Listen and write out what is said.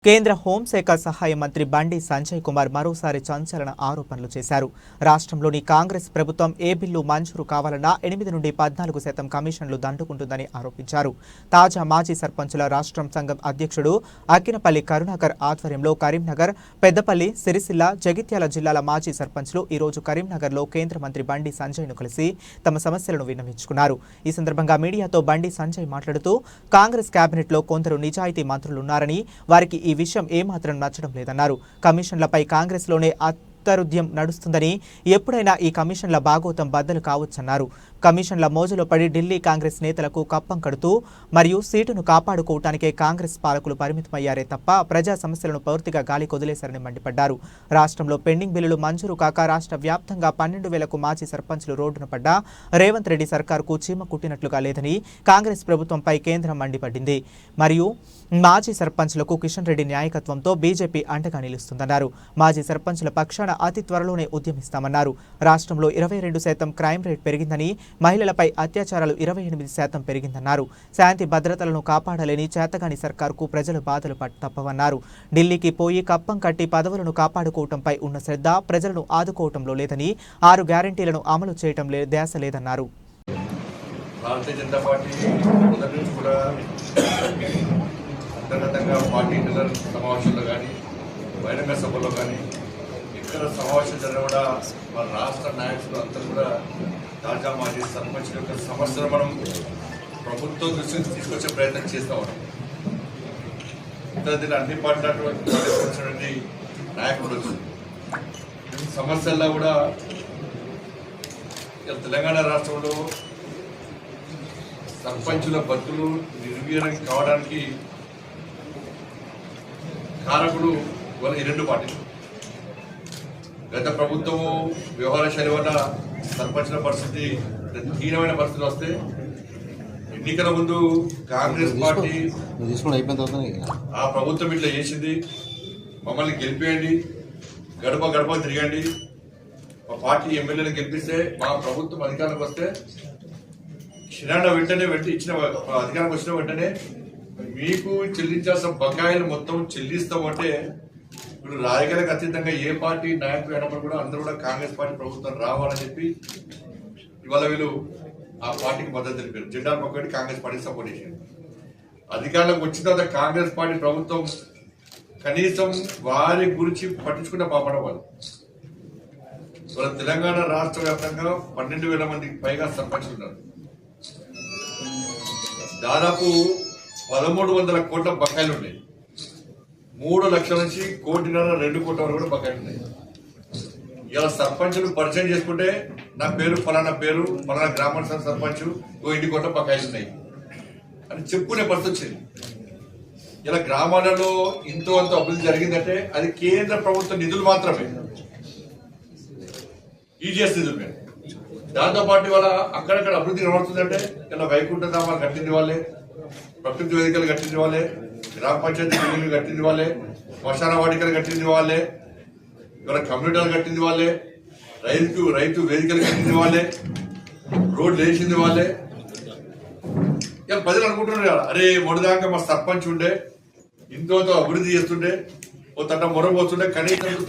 కేంద్ర హోంశాఖ సహాయ మంత్రి బండి సంజయ్ కుమార్ మరోసారి సంచలన ఆరోపణలు చేశారు. రాష్ట్రంలోని కాంగ్రెస్ ప్రభుత్వం ఏ బిల్లు మంజూరు కావాలన్నా 8 నుండి 14% కమిషన్లు దండుకుంటుందని ఆరోపించారు. తాజా మాజీ సర్పంచుల రాష్ట్రం సంఘం అధ్యక్షుడు అక్కినపల్లి కరుణాకర్ ఆధ్వర్యంలో కరీంనగర్, పెద్దపల్లి, సిరిసిల్ల, జగిత్యాల జిల్లాల మాజీ సర్పంచ్లు ఈ రోజు కరీంనగర్లో కేంద్ర మంత్రి బండి సంజయ్ను కలిసి తమ సమస్యలను విన్నవించుకున్నారు. ఈ సందర్భంగా మీడియాతో బండి సంజయ్ మాట్లాడుతూ కాంగ్రెస్ కేబినెట్లో కొందరు నిజాయితీ మంత్రులున్నారని, వారికి ఈ విషయం ఏమాత్రం నచ్చడం లేదన్నారు. కమిషన్లపై కాంగ్రెస్లోనే అత్యరుద్యం నడుస్తుందని, ఎప్పుడైనా ఈ కమిషన్ల భాగోతం బద్దలు కావచ్చన్నారు. కమిషన్ల మోజులో పడి ఢిల్లీ కాంగ్రెస్ నేతలకు కప్పం కడుతూ మరియు సీటును కాపాడుకోవటానికే కాంగ్రెస్ పాలకులు పరిమితమయ్యారే తప్ప ప్రజా సమస్యలను పూర్తిగా గాలి కొదిలేశారని మండిపడ్డారు. రాష్ట్రంలో పెండింగ్ బిల్లులు మంజూరు కాక రాష్ట్ర వ్యాప్తంగా 12,000కు మాజీ సర్పంచ్లు రోడ్డున పడ్డా రేవంత్ రెడ్డి సర్కారుకు చీమ కుట్టినట్లుగా లేదని కాంగ్రెస్ ప్రభుత్వంపై కేంద్రం మండిపడింది. మరియు మాజీ సర్పంచ్లకు కిషన్ రెడ్డి నాయకత్వంతో బీజేపీ అండగా నిలుస్తుందన్నారు. మాజీ సర్పంచ్ల పక్షాన అతి త్వరలోనే ఉద్యమిస్తామన్నారు. రాష్ట్రంలో 22% క్రైమ్ రేట్ పెరిగిందని, మహిళలపై అత్యాచారాలు 28% పెరిగిందన్నారు. శాంతి భద్రతలను కాపాడలేని చేతగాని సర్కారుకు ప్రజలు బాధలు తప్పవన్నారు. ఢిల్లీకి పోయి కప్పం కట్టి పదవులను కాపాడుకోవటంపై ఉన్న శ్రద్ధ ప్రజలను ఆదుకోవటంలో లేదని, 6 గ్యారంటీలను అమలు చేయటం ధ్యాస లేదన్నారు. భారతీయ జనతా పార్టీ మొదటి నుంచి కూడా అంతర్గతంగా పార్టీ సమావేశంలో కానీ, బహిరంగ సభల్లో కానీ, ఇక్కడ సమావేశం జరిగిన కూడా మన రాష్ట్ర నాయకులు అందరూ కూడా తాజా మాజీ సర్పంచ్ యొక్క సమస్యలు మనం ప్రభుత్వం దృష్టికి తీసుకొచ్చే ప్రయత్నం చేస్తూ ఉన్నాం. ఇతర దీన్ని అన్ని పార్టీలటువంటి నాయకులు వచ్చింది. సమస్యల్లో కూడా తెలంగాణ రాష్ట్రంలో సర్పంచుల బతుకులు నిర్వీర్యం కావడానికి కారకుడు ఇవాళ ఈ 2 పార్టీలు. గత ప్రభుత్వము వ్యవహార శైలి వల్ల సర్పంచుల పరిస్థితి హీనమైన పరిస్థితులు వస్తే ఎన్నికల ముందు కాంగ్రెస్ పార్టీ ఆ ప్రభుత్వం ఇట్లా చేసింది, మమ్మల్ని గెలిపేయండి, గడప గడప తిరగండి, మా పార్టీ ఎమ్మెల్యేని గెలిపిస్తే మా ప్రభుత్వం అధికారంలోకి వస్తే క్షణాన వెంటనే ఇచ్చిన అధికారం వచ్చిన వెంటనే మీకు చెల్లించాల్సిన బకాయిలు మొత్తం చెల్లిస్తామంటే, ఇప్పుడు రాజకీయాలకు అతీతంగా ఏ పార్టీ నాయకులు అయినప్పుడు కూడా అందరూ కూడా కాంగ్రెస్ పార్టీ ప్రభుత్వం రావాలని చెప్పి ఇవాళ వీళ్ళు ఆ పార్టీకి మద్దతు తెలిపారు. జెండాలు పక్కటి కాంగ్రెస్ పార్టీ సపోర్ట్ చేశారు. అధికారంలోకి వచ్చిన తర్వాత కాంగ్రెస్ పార్టీ ప్రభుత్వం కనీసం వారి గురించి పట్టించుకున్న పాపడవాలి. ఇవాళ తెలంగాణ రాష్ట్ర వ్యాప్తంగా 12,000 మందికి పైగా సర్పంచులు ఉన్నారు. దాదాపు 1,300 కోట్ల బకాయిలు ఉన్నాయి. 3 లక్షల నుంచి 1,2 కోట్ల వరకు కూడా బకాయిలు ఉన్నాయి. ఇలా సర్పంచులు పరిచయం చేసుకుంటే నా పేరు ఫలానా గ్రామ సర్పంచ్, ఇన్ని కోట్ల బకాయిలు ఉన్నాయి అని చెప్పుకునే పరిస్థితి వచ్చింది. ఇలా గ్రామాలలో ఇంతో అంత అభివృద్ధి జరిగిందంటే అది కేంద్ర ప్రభుత్వ నిధులు మాత్రమే, ఈజీఎస్ నిధులు మీద. దాంతోపాటు ఇవాళ అక్కడక్కడ అభివృద్ధి కనబడుతుందంటే ఇలా వైకుంఠ ధామాలు కట్టింది వాళ్ళే, ప్రకృతి వేదికలు కట్టింది వాళ్ళే, గ్రామ పంచాయతీ బిల్డింగ్లు కట్టింది వాళ్ళే, శ్మశాన వాటికలు కట్టింది వాళ్ళే, ఇవాళ కమ్యూనిటీలు కట్టింది వాళ్ళే, రైతు వేదికలు కట్టింది వాళ్ళే, రోడ్లు వేసింది వాళ్ళే. ఇలా ప్రజలు అనుకుంటున్నారు, అరే మొదదాకా మా సర్పంచ్ ఉండే ఇంతో అభివృద్ధి చేస్తుండే, ఓ తట్ట మొరపోతుండే, కనీసం